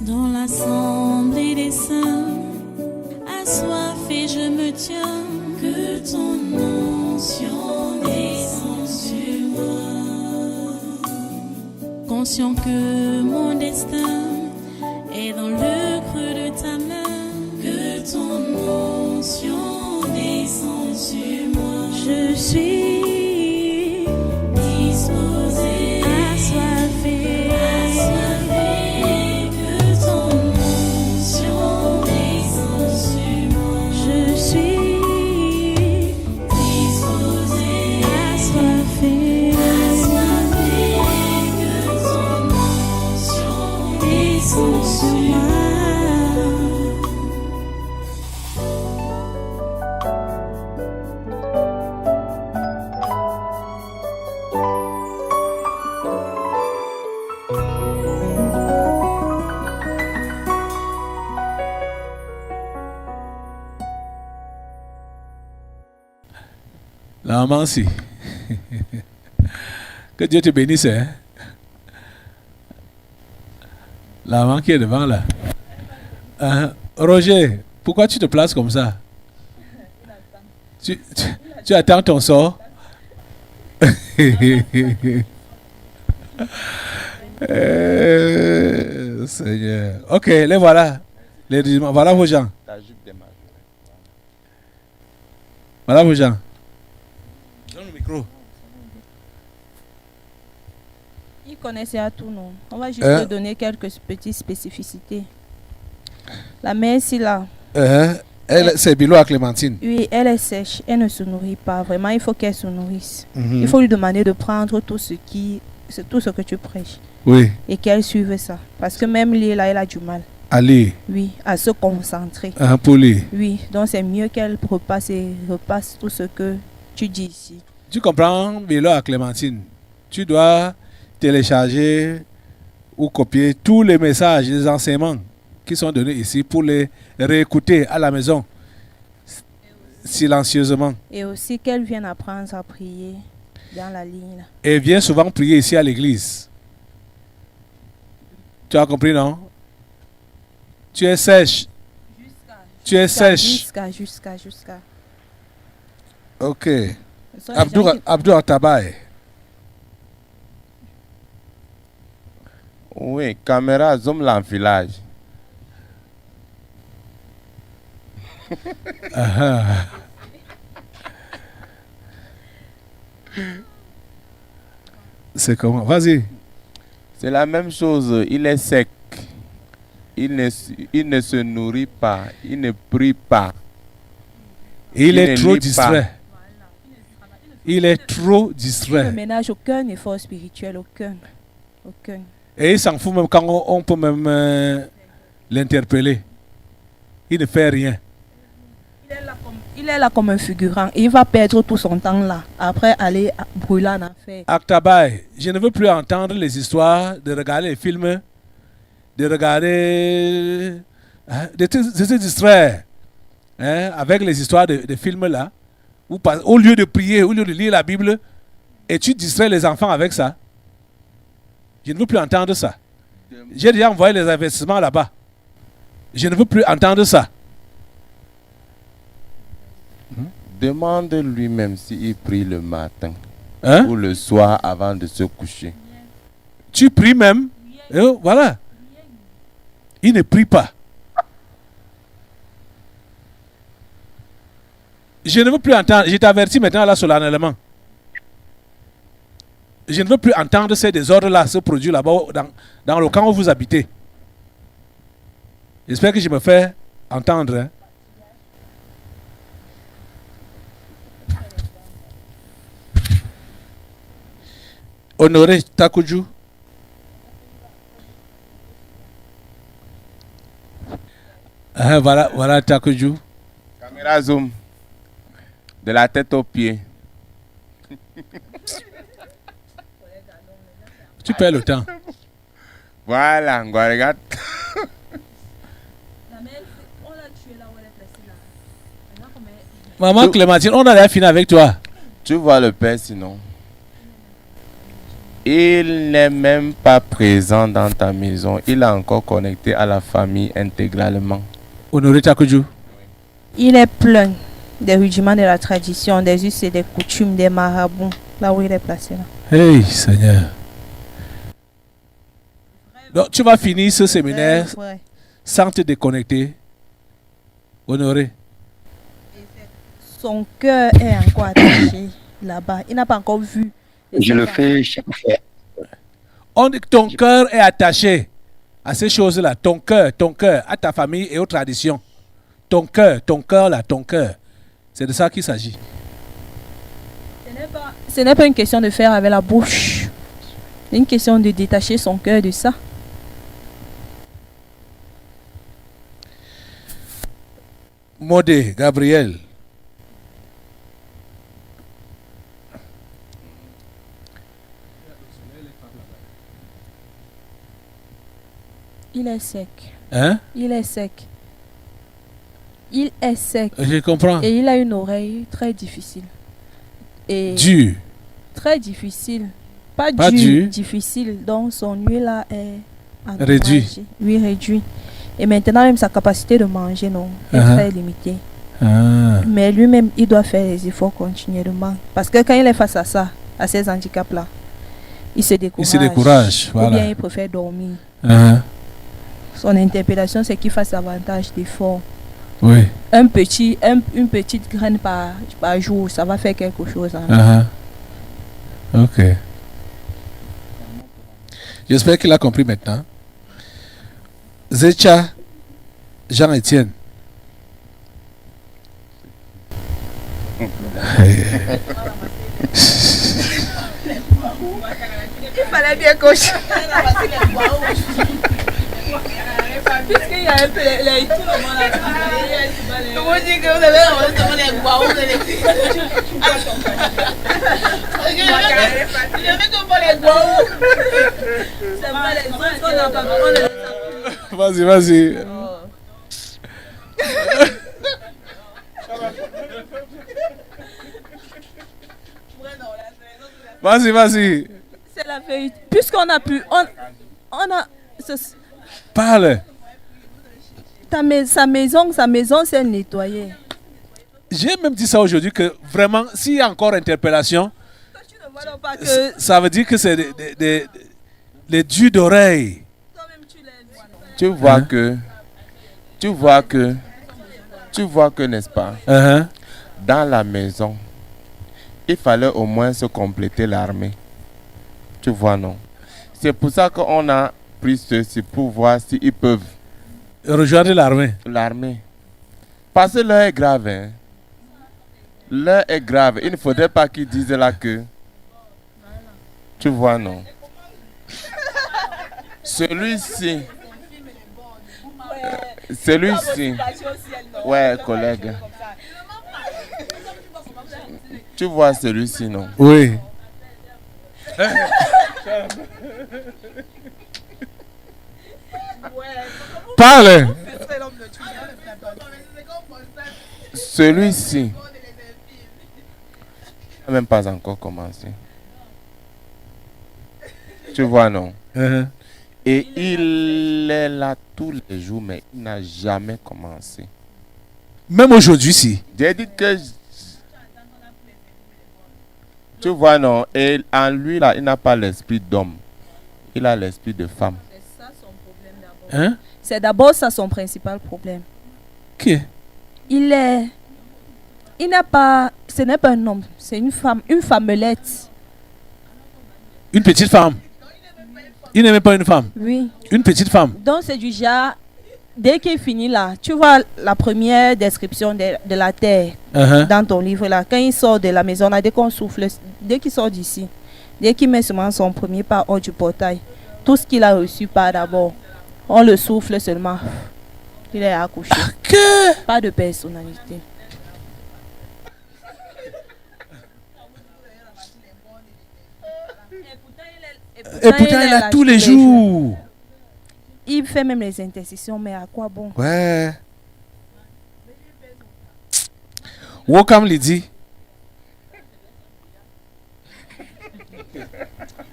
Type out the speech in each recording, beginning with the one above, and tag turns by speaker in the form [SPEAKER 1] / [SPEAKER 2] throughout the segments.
[SPEAKER 1] Dans l'assemblée des saints, assoiffé je me tiens, que ton onction descende sur moi. Conscient que mon destin est dans le creux de ta main, que ton onction descende sur moi. Je suis disposé, assoiffé, que ton onction descende sur moi. Je suis disposé, assoiffé, que ton onction descende sur moi.
[SPEAKER 2] La maman aussi. Que Dieu te bénisse. Hein? La maman qui est devant là. Roger, pourquoi tu te places comme ça? Tu attends ton sort? Seigneur. Ok, les voilà. Voilà vos gens. Voilà vos gens. Donne le micro.
[SPEAKER 3] Il connaissait à tout, non? On va juste te donner quelques petites spécificités. La mère, c'est là.
[SPEAKER 2] C'est Bilo à Clémentine.
[SPEAKER 3] Oui, elle est sèche. Elle ne se nourrit pas. Vraiment, il faut qu'elle se nourrisse. Il faut lui demander de prendre tout ce que tu prêches.
[SPEAKER 2] Oui.
[SPEAKER 3] Et qu'elle suive ça. Parce que même lui, là, elle a du mal.
[SPEAKER 2] Allez.
[SPEAKER 3] Oui, à se concentrer.
[SPEAKER 2] Pour lui.
[SPEAKER 3] Oui, donc c'est mieux qu'elle repasse tout ce que tu dis ici.
[SPEAKER 2] Tu comprends, Bilo à Clémentine? Tu dois télécharger ou copier tous les messages, les enseignements qui sont donnés ici pour les réécouter à la maison silencieusement.
[SPEAKER 3] Et aussi qu'elle vienne apprendre à prier dans la ligne. Là.
[SPEAKER 2] Et viens souvent prier ici à l'église. Tu as compris, non? Tu es sèche. Tu es sèche.
[SPEAKER 3] Jusqu'à.
[SPEAKER 2] Ok. Abdou Atabaye.
[SPEAKER 4] Oui, caméra zoom l'enfilage.
[SPEAKER 2] C'est comment? Vas-y.
[SPEAKER 4] C'est la même chose. Il est sec. Il ne se nourrit pas. Il ne prie pas.
[SPEAKER 2] Il est trop distrait. Il est trop distrait.
[SPEAKER 3] Il ne ménage aucun effort spirituel, aucun.
[SPEAKER 2] Et il s'en fout même quand on peut même l'interpeller. Il ne fait rien.
[SPEAKER 3] Il est là comme un figurant. Et il va perdre tout son temps là. Après aller brûler en affaires.
[SPEAKER 2] Aktabaye, je ne veux plus entendre les histoires, de regarder les films, de regarder, de se distraire avec les histoires de films là. Au lieu de prier, au lieu de lire la Bible, et tu distrais les enfants avec ça. Je ne veux plus entendre ça. J'ai déjà envoyé les investissements là-bas. Je ne veux plus entendre ça.
[SPEAKER 4] Demande lui-même s'il prie le matin ou le soir avant de se coucher.
[SPEAKER 2] Tu pries même. Voilà. Il ne prie pas. Je ne veux plus entendre. Je t'avertis maintenant là solennellement. Je ne veux plus entendre ces désordres-là se produire là-bas dans le camp où vous habitez. J'espère que je me fais entendre. Hein. Honoré Takuju. Voilà Takuju.
[SPEAKER 4] Caméra zoom. De la tête aux pieds.
[SPEAKER 2] Tu perds le temps.
[SPEAKER 4] Voilà, regarde.
[SPEAKER 2] Maman Clémentine, on a déjà fini avec toi.
[SPEAKER 4] Tu vois le père sinon. Il n'est même pas présent dans ta maison. Il est encore connecté à la famille intégralement.
[SPEAKER 2] Honoré Takuju.
[SPEAKER 3] Il est plein des rudiments de la tradition, des us et des coutumes, des marabouts, là où il est placé là.
[SPEAKER 2] Hey, Seigneur. Donc, tu vas finir ce séminaire
[SPEAKER 3] Ouais.
[SPEAKER 2] sans te déconnecter. Honoré.
[SPEAKER 3] Son cœur est encore attaché là-bas. Il n'a pas encore vu.
[SPEAKER 5] Je le fais chaque fois.
[SPEAKER 2] On dit que ton cœur est attaché à ces choses-là. Ton cœur, à ta famille et aux traditions. Ton cœur là, ton cœur. C'est de ça qu'il s'agit.
[SPEAKER 3] Ce n'est pas une question de faire avec la bouche. C'est une question de détacher son cœur de ça.
[SPEAKER 2] Modé, Gabriel.
[SPEAKER 3] Il est sec.
[SPEAKER 2] Hein?
[SPEAKER 3] Il est sec. Il est sec.
[SPEAKER 2] Je comprends.
[SPEAKER 3] Et il a une oreille très difficile. Et
[SPEAKER 2] Dur.
[SPEAKER 3] très difficile. Pas
[SPEAKER 2] Pas
[SPEAKER 3] dur,
[SPEAKER 2] dur.
[SPEAKER 3] difficile. Donc son huile là est
[SPEAKER 2] Réduit.
[SPEAKER 3] endommagée. Oui, réduit. Et maintenant même sa capacité de manger non, est
[SPEAKER 2] Uh-huh.
[SPEAKER 3] très limitée.
[SPEAKER 2] Ah.
[SPEAKER 3] Mais lui-même, il doit faire les efforts continuellement. Parce que quand il est face à ça, à ces handicaps-là, il se décourage.
[SPEAKER 2] Il se décourage,
[SPEAKER 3] Ou bien
[SPEAKER 2] voilà.
[SPEAKER 3] il préfère dormir.
[SPEAKER 2] Ah.
[SPEAKER 3] Son interpellation, c'est qu'il fasse davantage d'efforts.
[SPEAKER 2] Oui.
[SPEAKER 3] Une petite graine par jour, ça va faire quelque chose. Hein.
[SPEAKER 2] Ah. Ok. J'espère qu'il a compris maintenant. Zecha, Jean-Étienne.
[SPEAKER 3] Il fallait bien cocher. Puisqu'il y a un peu les tout le monde a comment dire que vous avez envoyé les guaos, vous allez c'est pas les autres, on n'a pas
[SPEAKER 2] Vas-y, vas-y. Vas-y, vas-y.
[SPEAKER 3] c'est la vérité. Puisqu'on a pu, on a
[SPEAKER 2] Parle.
[SPEAKER 3] sa maison s'est nettoyée.
[SPEAKER 2] J'ai même dit ça aujourd'hui que vraiment, s'il y a encore interpellation,
[SPEAKER 3] Tu ne vois donc pas que
[SPEAKER 2] ça veut dire que c'est les durs d'oreille.
[SPEAKER 3] toi-même tu l'as vu.
[SPEAKER 4] Tu vois
[SPEAKER 2] Hein?
[SPEAKER 4] que, n'est-ce pas,
[SPEAKER 2] Uh-huh.
[SPEAKER 4] dans la maison, il fallait au moins se compléter l'armée. Tu vois, non? C'est pour ça qu'on a pris ceci pour voir s'ils peuvent
[SPEAKER 2] Rejoindre l'armée.
[SPEAKER 4] l'armée. Parce que l'heure est grave. Hein? L'heure est grave. Il ne faudrait pas qu'ils disent là que... Tu vois, non? Celui-ci... Celui-ci... Ouais, collègue. Tu vois celui-ci, non?
[SPEAKER 2] Oui. Parle.
[SPEAKER 4] Celui-ci... n'a même pas encore commencé. Tu vois, non?
[SPEAKER 2] Uh-huh.
[SPEAKER 4] Et il est là tous les jours, mais il n'a jamais commencé.
[SPEAKER 2] Même aujourd'hui, si.
[SPEAKER 4] J'ai dit que... Tu vois, non? Et en lui, là, il n'a pas l'esprit d'homme. Il a l'esprit de femme.
[SPEAKER 3] C'est ça son problème d'abord.
[SPEAKER 2] Hein?
[SPEAKER 3] C'est d'abord ça son principal problème.
[SPEAKER 2] Qui?
[SPEAKER 3] Il n'a pas, ce n'est pas un homme, c'est une femmelette.
[SPEAKER 2] Une petite femme. Il n'aimait pas une femme.
[SPEAKER 3] Oui.
[SPEAKER 2] Une petite femme.
[SPEAKER 3] Donc c'est du genre, dès qu'il finit là, tu vois la première description de la terre
[SPEAKER 2] Uh-huh.
[SPEAKER 3] dans ton livre là, quand il sort de la maison là, dès qu'on souffle, dès qu'il sort d'ici, dès qu'il met seulement son premier pas hors du portail, tout ce qu'il a reçu par d'abord, on le souffle seulement. Il est accouché.
[SPEAKER 2] Que?
[SPEAKER 3] Pas de personnalité.
[SPEAKER 2] Et pourtant, il a tous les jours.
[SPEAKER 3] Il fait même les intercessions, mais à quoi bon?
[SPEAKER 2] Ouais. Welcome, Lydie.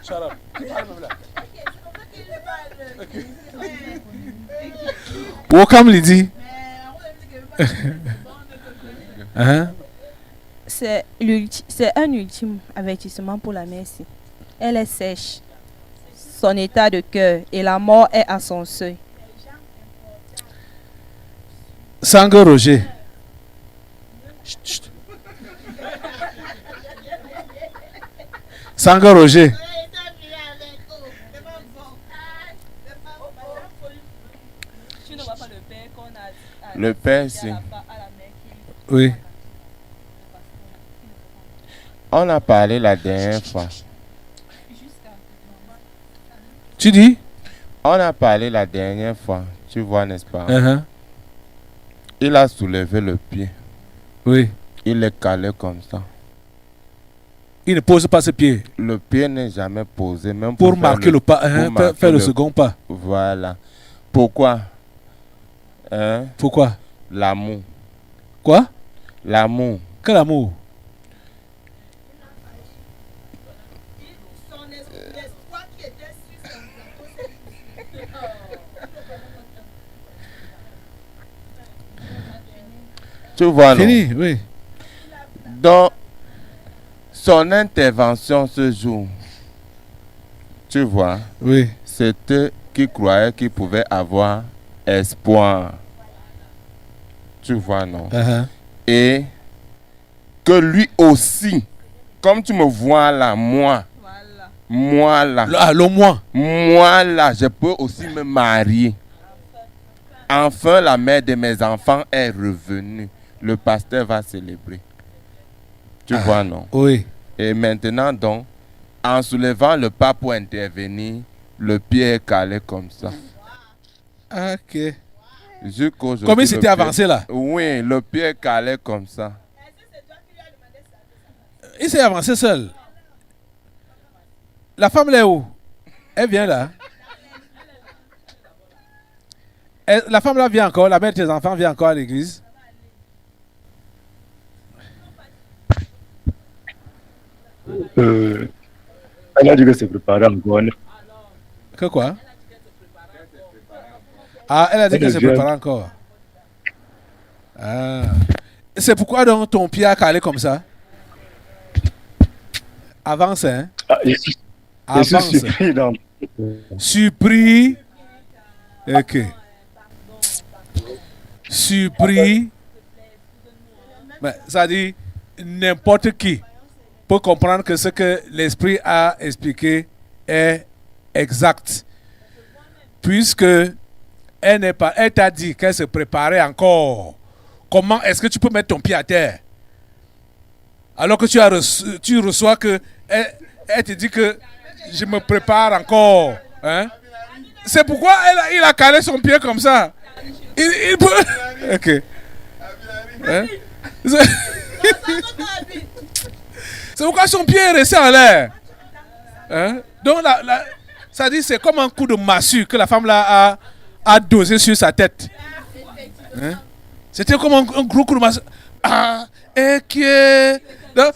[SPEAKER 2] Shut up. Keep on over there. Welcome, Lydie. Hein?
[SPEAKER 3] C'est un ultime avertissement pour la Messie. Elle est sèche. Son état de cœur et la mort est à son seuil.
[SPEAKER 2] Sango Roger. Chut, chut. Sango Roger.
[SPEAKER 4] Le père, c'est...
[SPEAKER 2] Oui.
[SPEAKER 4] On a parlé la dernière fois.
[SPEAKER 2] Tu dis?
[SPEAKER 4] On a parlé la dernière fois. Tu vois, n'est-ce pas?
[SPEAKER 2] Uh-huh.
[SPEAKER 4] Il a soulevé le pied.
[SPEAKER 2] Oui.
[SPEAKER 4] Il est calé comme ça.
[SPEAKER 2] Il ne pose pas ses pieds
[SPEAKER 4] Le pied n'est jamais posé, même
[SPEAKER 2] pour
[SPEAKER 4] faire
[SPEAKER 2] marquer le pas, hein,
[SPEAKER 4] pour
[SPEAKER 2] faire le
[SPEAKER 4] marquer
[SPEAKER 2] second pas.
[SPEAKER 4] Voilà. Pourquoi? Hein?
[SPEAKER 2] Pourquoi?
[SPEAKER 4] L'amour.
[SPEAKER 2] Quoi?
[SPEAKER 4] L'amour.
[SPEAKER 2] Quel amour?
[SPEAKER 4] Tu vois, non?
[SPEAKER 2] Fini, oui.
[SPEAKER 4] Dans son intervention ce jour, tu vois,
[SPEAKER 2] Oui.
[SPEAKER 4] c'était qu'il croyait qu'il pouvait avoir espoir. Tu vois, non?
[SPEAKER 2] Uh-huh.
[SPEAKER 4] Et que lui aussi, comme tu me vois là, moi là, moi là, je peux aussi me marier. Enfin, la mère de mes enfants est revenue. Le pasteur va célébrer. Tu vois, non?
[SPEAKER 2] Oui.
[SPEAKER 4] Et maintenant, donc, en soulevant le pas pour intervenir, le pied est calé comme ça.
[SPEAKER 2] Ok.
[SPEAKER 4] Jusqu'aujourd'hui,
[SPEAKER 2] Comme il
[SPEAKER 4] le
[SPEAKER 2] s'était
[SPEAKER 4] pied-
[SPEAKER 2] avancé là.
[SPEAKER 4] Oui, le pied est calé comme ça.
[SPEAKER 2] Il s'est avancé seul. La femme là est où? Elle vient là. La femme là vient encore. La mère de tes enfants vient encore à l'église.
[SPEAKER 5] Elle a dit que c'est préparé encore.
[SPEAKER 2] Que quoi? Ah, elle a dit
[SPEAKER 5] Elle
[SPEAKER 2] que c'est
[SPEAKER 5] vient.
[SPEAKER 2] préparé encore. Ah. C'est pourquoi donc ton pied a calé comme ça? Avance, hein?
[SPEAKER 5] Ah, je suis
[SPEAKER 2] Avance.
[SPEAKER 5] surpris dans...
[SPEAKER 2] Surpris. Ok. Surpris. Mais ça dit n'importe qui peut comprendre que ce que l'esprit a expliqué est exact. Puisque elle n'est pas, elle t'a dit qu'elle se préparait encore. Comment est-ce que tu peux mettre ton pied à terre? Alors que tu reçois que elle te dit que je me prépare encore. Hein? C'est pourquoi il a calé son pied comme ça. Il peut... Ok. Hein? C'est pourquoi son pied est resté en l'air. Hein? Donc, ça dit c'est comme un coup de massue que la femme là a dosé sur sa tête. Hein? C'était comme un gros coup de massue. Ah, et que... Donc,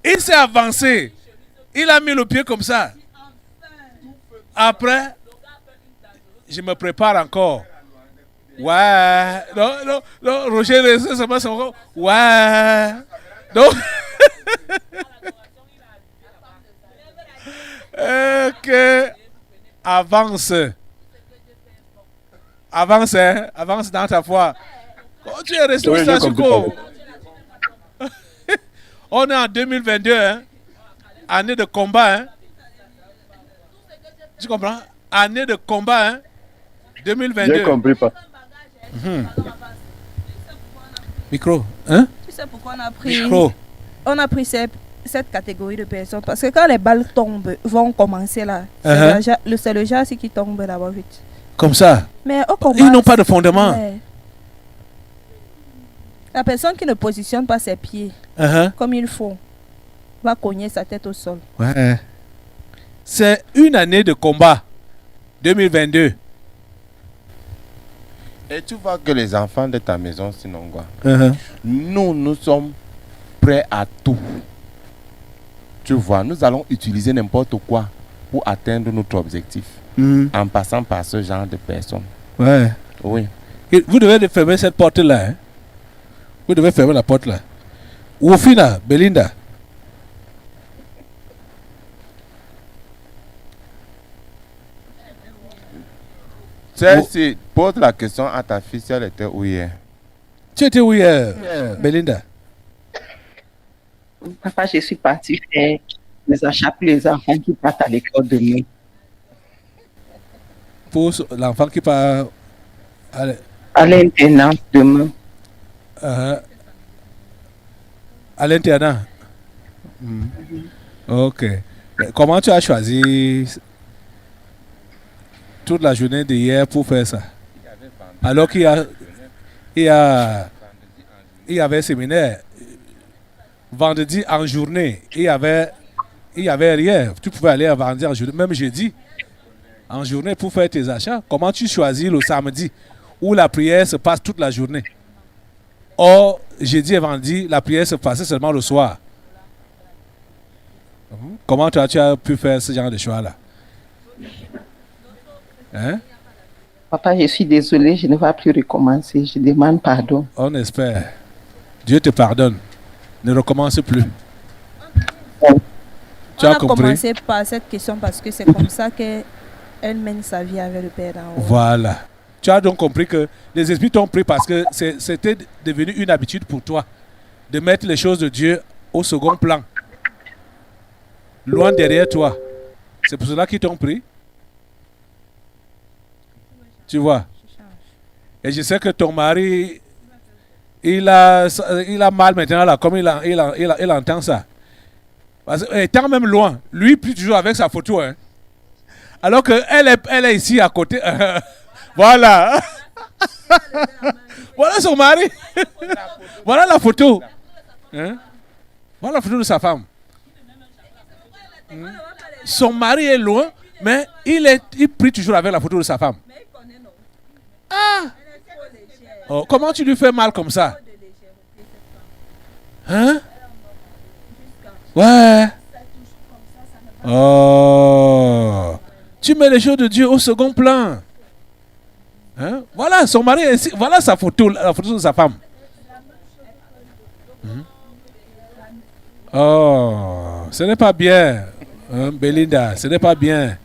[SPEAKER 2] il s'est avancé. Il a mis le pied comme ça. Après, je me prépare encore. Ouais. Non, Roger, c'est encore. Ouais. Donc. Ok. Avance. Avance, hein. Avance dans ta foi. Oh, tu es resté au
[SPEAKER 5] Oui,
[SPEAKER 2] statu
[SPEAKER 5] j'ai
[SPEAKER 2] quo. On est en 2022, hein. Année de combat, hein. Tu comprends? Année de combat, hein. 2022.
[SPEAKER 5] J'ai compris pas.
[SPEAKER 2] Micro, hein?
[SPEAKER 3] Tu sais pourquoi
[SPEAKER 2] Micro.
[SPEAKER 3] on a pris cette catégorie de personnes? Parce que quand les balles tombent, vont commencer là. C'est le jazz qui tombe là-bas vite.
[SPEAKER 2] Comme ça.
[SPEAKER 3] Mais au combat,
[SPEAKER 2] Ils n'ont pas de fondement.
[SPEAKER 3] ouais. La personne qui ne positionne pas ses pieds comme il faut va cogner sa tête au sol.
[SPEAKER 2] Ouais. C'est une année de combat. 2022.
[SPEAKER 4] Et tu vois que les enfants de ta maison, sinon quoi, nous sommes prêts à tout. Tu vois, nous allons utiliser n'importe quoi pour atteindre notre objectif. En passant par ce genre de personnes.
[SPEAKER 2] Ouais.
[SPEAKER 4] Oui.
[SPEAKER 2] Et vous devez fermer cette porte-là. Hein? Vous devez fermer la porte là. Wofina, Belinda.
[SPEAKER 4] Tu pose la question à ta fille si elle était où hier.
[SPEAKER 2] Tu étais où hier, Belinda?
[SPEAKER 6] Papa, je suis partie faire les achats pour les enfants qui partent à l'école demain.
[SPEAKER 2] Pour l'enfant qui part
[SPEAKER 6] à l'internat demain.
[SPEAKER 2] À l'internat. Ok. Comment tu as choisi toute la journée d'hier pour faire ça? Alors qu'il y avait séminaire. Vendredi en journée, il y avait rien. Tu pouvais aller vendredi en journée, même jeudi en journée pour faire tes achats. Comment tu choisis le samedi où la prière se passe toute la journée? Or, jeudi et vendredi, la prière se passait seulement le soir. Comment tu as pu faire ce genre de choix-là? Hein?
[SPEAKER 6] Papa, je suis désolé, je ne vais plus recommencer. Je demande pardon.
[SPEAKER 2] On espère. Dieu te pardonne. Ne recommence plus.
[SPEAKER 3] Tu as commencé par cette question parce que c'est comme ça qu'elle mène sa vie avec le Père en haut.
[SPEAKER 2] Voilà. Tu as donc compris que les esprits t'ont pris parce que c'était devenu une habitude pour toi de mettre les choses de Dieu au second plan. Loin derrière toi. C'est pour cela qu'ils t'ont pris. Tu vois. Et je sais que ton mari, il a mal maintenant là, comme il entend ça. Parce qu'il est quand même loin. Lui, prie toujours avec sa photo. Hein. Alors qu'elle est ici à côté. Voilà. Voilà son mari. Voilà la photo. Hein? Voilà la photo de sa femme. Son mari est loin, mais il prie toujours avec la photo de sa femme. Ah! Oh, comment tu lui fais mal comme ça? Hein? Ouais. Oh. Tu mets les choses de Dieu au second plan. Hein? Voilà, son mari est ici. Voilà sa photo, la photo de sa femme. Oh, ce n'est pas bien, hein, Belinda, ce n'est pas bien.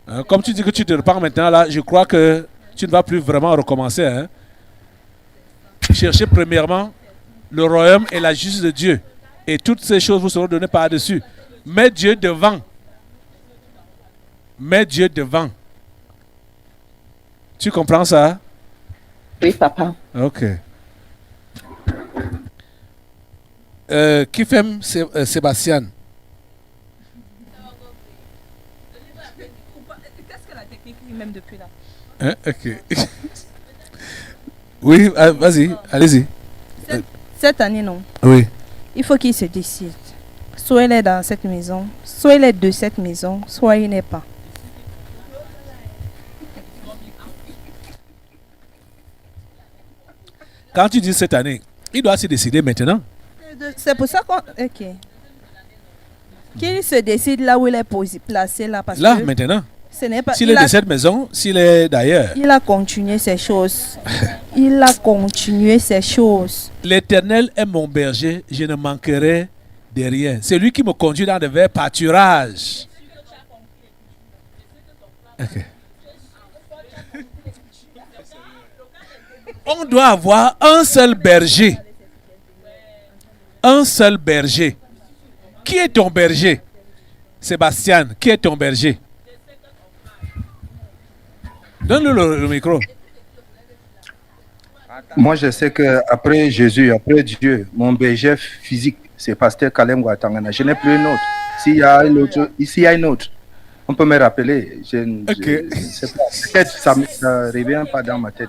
[SPEAKER 2] Hein, comme tu dis que tu te repars maintenant, là, je crois que tu ne vas plus vraiment recommencer. Hein. Cherchez premièrement le royaume et la justice de Dieu. Et toutes ces choses vous seront données par-dessus. Mets Dieu devant. Mets Dieu devant. Tu comprends ça?
[SPEAKER 6] Oui, papa.
[SPEAKER 2] Ok. Qui fait Sébastien?
[SPEAKER 3] Qu'est-ce que la technique lui-même depuis là?
[SPEAKER 2] Hein? Ok. Oui, vas-y, allez-y.
[SPEAKER 3] Cette année, non.
[SPEAKER 2] Oui.
[SPEAKER 3] Il faut qu'il se décide. Soit il est dans cette maison, soit il est de cette maison, soit il n'est pas.
[SPEAKER 2] Quand tu dis cette année, il doit se décider maintenant.
[SPEAKER 3] C'est pour ça qu'on... Ok. Qu'il se décide là où il est placé là. Parce
[SPEAKER 2] là,
[SPEAKER 3] que
[SPEAKER 2] maintenant.
[SPEAKER 3] S'il
[SPEAKER 2] est de cette maison, s'il est d'ailleurs.
[SPEAKER 3] Il a continué ses choses. Il a continué ses choses.
[SPEAKER 2] L'Éternel est mon berger, je ne manquerai de rien. C'est lui qui me conduit dans de verts pâturages. Okay. On doit avoir un seul berger. Un seul berger. Qui est ton berger? Sébastien, qui est ton berger? Donne-le le micro.
[SPEAKER 7] Moi, je sais qu'après Jésus, après Dieu, mon berger physique, c'est Pasteur Kalem Ouattangana. Je n'ai plus une autre. S'il y a une autre, on peut me rappeler. Peut-être ça ne revient pas dans ma tête.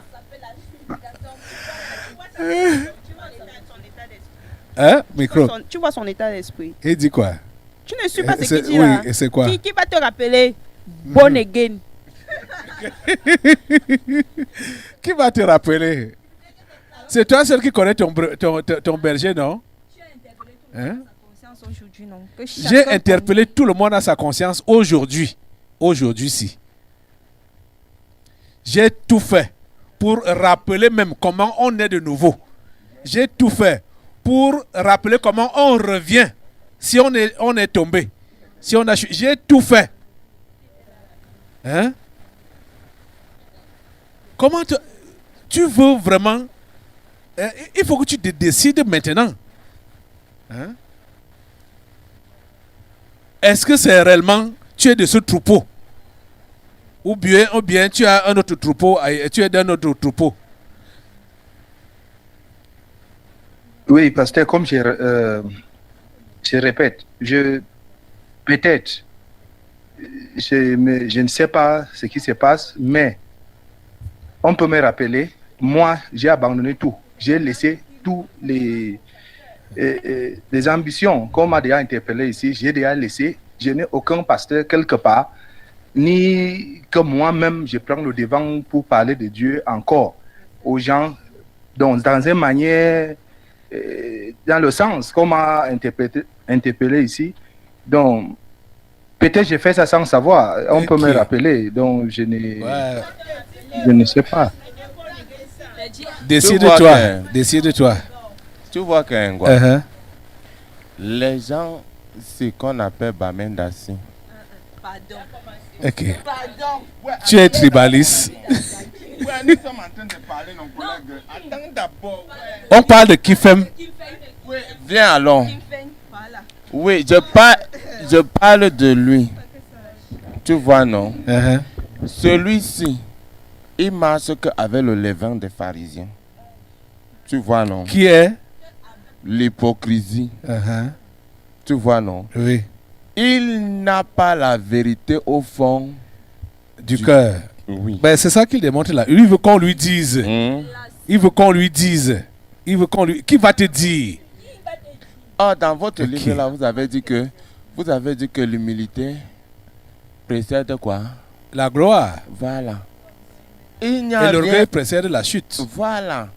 [SPEAKER 2] Hein? Micro.
[SPEAKER 3] Tu vois son état d'esprit.
[SPEAKER 2] Il dit quoi?
[SPEAKER 3] Tu ne suis pas ce qu'il dit là.
[SPEAKER 2] Oui, et c'est quoi?
[SPEAKER 3] Qui va te rappeler born again?
[SPEAKER 2] Qui va te rappeler? C'est toi seul qui connais ton berger, non? Hein?
[SPEAKER 3] Aujourd'hui, non. Que
[SPEAKER 2] J'ai
[SPEAKER 3] chacun
[SPEAKER 2] interpellé tout le monde à sa conscience aujourd'hui. Aujourd'hui-ci. J'ai tout fait pour rappeler même comment on est de nouveau. J'ai tout fait pour rappeler comment on revient si on est tombé. Si on a j'ai tout fait. Hein? Comment tu veux vraiment... il faut que tu te décides maintenant. Hein? Est-ce que c'est réellement tu es de ce troupeau? Ou bien tu as un autre troupeau, tu es d'un autre troupeau?
[SPEAKER 7] Oui, pasteur, comme je répète, peut-être, je ne sais pas ce qui se passe, mais on peut me rappeler, moi, j'ai abandonné tout. J'ai laissé tous les ambitions qu'on m'a déjà interpellé ici. J'ai déjà laissé. Je n'ai aucun pasteur quelque part, ni que moi-même, je prends le devant pour parler de Dieu encore aux gens. Donc, dans une manière, dans le sens qu'on m'a interpellé ici. Donc, peut-être j'ai fait ça sans savoir. On peut me rappeler. Donc, je ne sais pas.
[SPEAKER 2] Décide-toi. Décide-toi.
[SPEAKER 4] Tu vois qu'un les gens, ce qu'on appelle Bamendasi.
[SPEAKER 3] Pardon.
[SPEAKER 2] Ok. Tu es tribaliste.
[SPEAKER 4] Nous sommes en train de parler, nos collègues. Attends d'abord.
[SPEAKER 2] On parle de Kifem.
[SPEAKER 4] Oui, viens allons.
[SPEAKER 3] Voilà.
[SPEAKER 4] Oui, je parle de lui. Tu vois, non? Celui-ci, il marche qu'avec le levain des pharisiens. Tu vois, non?
[SPEAKER 2] Qui est?
[SPEAKER 4] L'hypocrisie. Tu vois, non?
[SPEAKER 2] Oui.
[SPEAKER 4] Il n'a pas la vérité au fond
[SPEAKER 2] du cœur.
[SPEAKER 4] Oui.
[SPEAKER 2] Ben, c'est ça qu'il démontre là. Lui, il veut qu'on lui dise. Il veut qu'on lui dise. Il veut qu'on lui... Qui va te dire?
[SPEAKER 4] Ah, dans votre livre là, vous avez dit que l'humilité précède quoi?
[SPEAKER 2] La gloire.
[SPEAKER 4] Voilà.
[SPEAKER 2] Et l'orgueil précède la chute.
[SPEAKER 4] Voilà.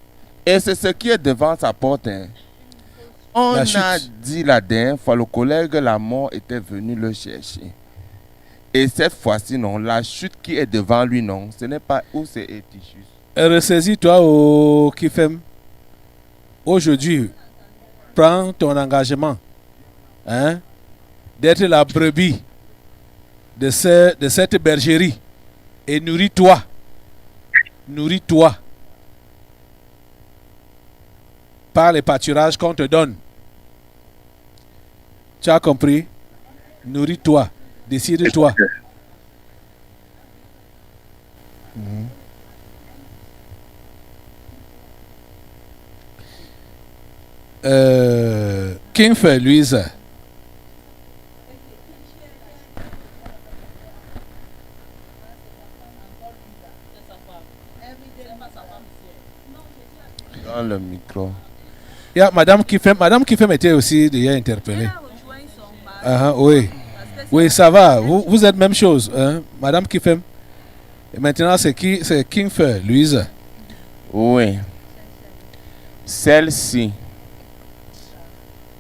[SPEAKER 4] Et c'est ce qui est devant sa porte. Hein. On a dit la dernière fois, le collègue, la mort était venu le chercher. Et cette fois-ci, non, la chute qui est devant lui, non, ce n'est pas où c'est Etichus.
[SPEAKER 2] Ressaisis-toi au Kifem. Aujourd'hui, prends ton engagement, hein, d'être la brebis de cette bergerie et nourris-toi. Nourris-toi par les pâturages qu'on te donne. Tu as compris? Nourris-toi. Décide-toi. King fait Louise.
[SPEAKER 4] Dans le micro.
[SPEAKER 2] Yeah, Madame Kifem était aussi déjà interpellée. Oui. Oui, ça va. Vous êtes même chose. Hein? Madame Kifem. Et maintenant, c'est King fait Louise.
[SPEAKER 4] Oui. Celle-ci.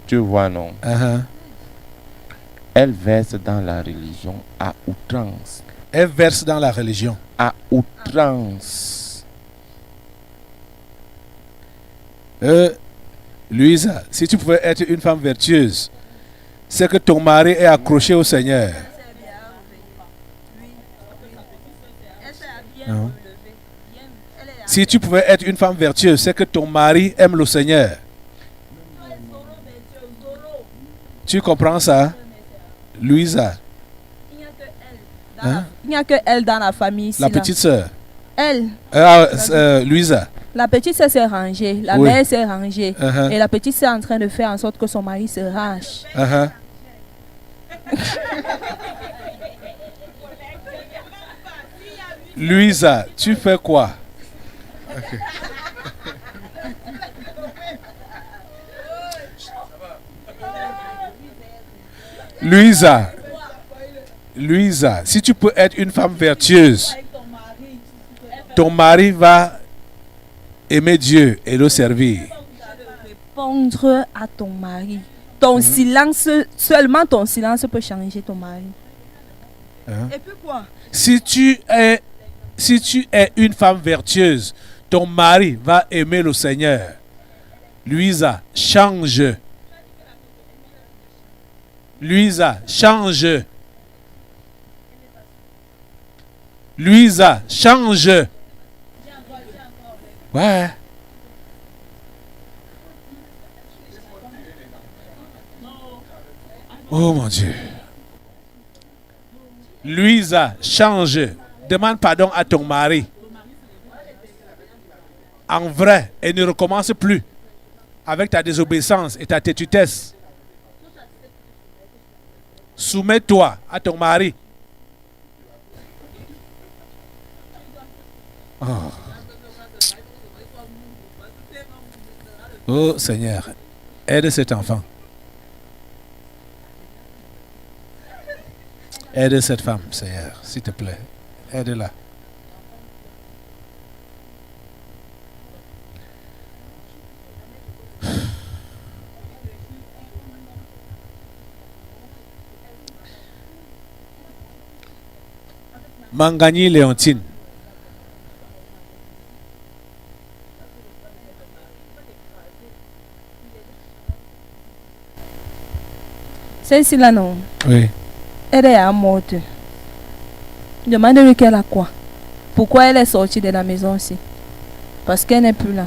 [SPEAKER 4] Tu vois, non? Elle verse dans la religion à outrance.
[SPEAKER 2] Elle verse dans la religion.
[SPEAKER 4] À outrance.
[SPEAKER 2] Louisa, si tu pouvais être une femme vertueuse, c'est que ton mari est accroché au Seigneur. Si tu pouvais être une femme vertueuse, c'est que ton mari aime le Seigneur. Tu comprends ça, Louisa?
[SPEAKER 3] Il n'y a que elle dans la famille ici.
[SPEAKER 2] La petite sœur.
[SPEAKER 3] Elle.
[SPEAKER 2] Louisa.
[SPEAKER 3] La petite sœur s'est rangée, la mère s'est rangée. Et la petite sœur est en train de faire en sorte que son mari se range.
[SPEAKER 2] Louisa, tu fais quoi? Okay. Louisa, si tu peux être une femme vertueuse, ton mari va aimer Dieu et le servir.
[SPEAKER 3] Répondre à ton mari. Ton silence, seulement ton silence peut changer ton mari. Et puis quoi?
[SPEAKER 2] Si tu es une femme vertueuse, ton mari va aimer le Seigneur. Louisa, change. Louisa, change. Louisa, change. Ouais. Oh mon Dieu. Louisa, change. Demande pardon à ton mari. En vrai, et ne recommence plus avec ta désobéissance et ta têtutesse. Soumets-toi à ton mari. Oh. Oh Seigneur, aide cet enfant. Aide cette femme, Seigneur, s'il te plaît. Aide-la. Mangani Léontine.
[SPEAKER 3] Celle-ci-là, non.
[SPEAKER 2] Oui.
[SPEAKER 3] Elle est morte. Demande-lui qu'elle a quoi. Pourquoi elle est sortie de la maison aussi? Parce qu'elle n'est plus là.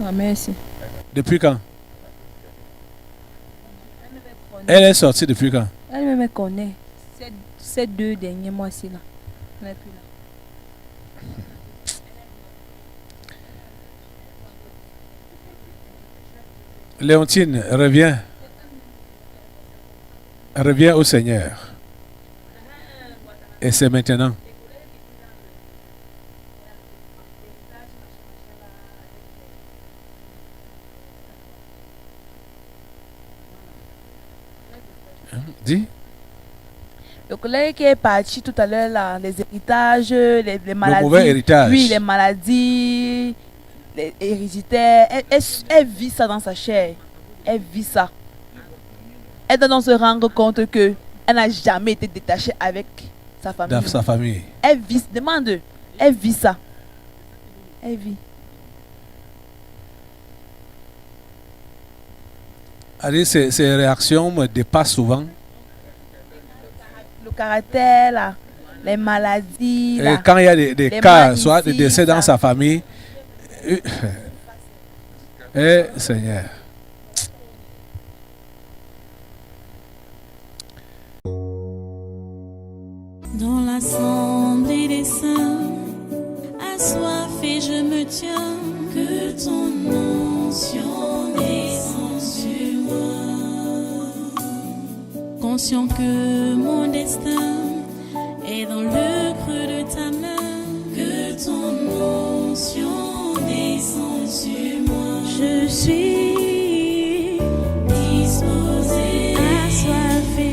[SPEAKER 3] Ah, merci.
[SPEAKER 2] Depuis quand? Elle est sortie depuis quand?
[SPEAKER 3] Elle me connaît. Ces 2 derniers mois-ci là. Elle n'est plus là.
[SPEAKER 2] Léontine, reviens. Reviens au Seigneur. Et c'est maintenant. Dis.
[SPEAKER 3] Le collègue qui est parti tout à l'heure là, les héritages, les maladies.
[SPEAKER 2] Le mauvais héritage.
[SPEAKER 3] Oui, les maladies, les héréditaires. Elle vit ça dans sa chair. Elle vit ça. Elle doit donc se rendre compte que elle n'a jamais été détachée avec sa famille.
[SPEAKER 2] Dans sa famille.
[SPEAKER 3] Elle vit, demande, elle vit ça. Elle vit.
[SPEAKER 2] Allez, ces réactions me dépassent souvent.
[SPEAKER 3] Le caractère, là, les maladies.
[SPEAKER 2] Et
[SPEAKER 3] là,
[SPEAKER 2] quand il y a des cas, soit de décès dans sa famille, Seigneur.
[SPEAKER 1] Dans l'assemblée des saints, assoiffé je me tiens, que ton onction descende sur moi. Conscient que mon destin est dans le creux de ta main, que ton onction descende sur moi. Je suis disposé, assoiffé.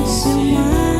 [SPEAKER 1] Sur moi.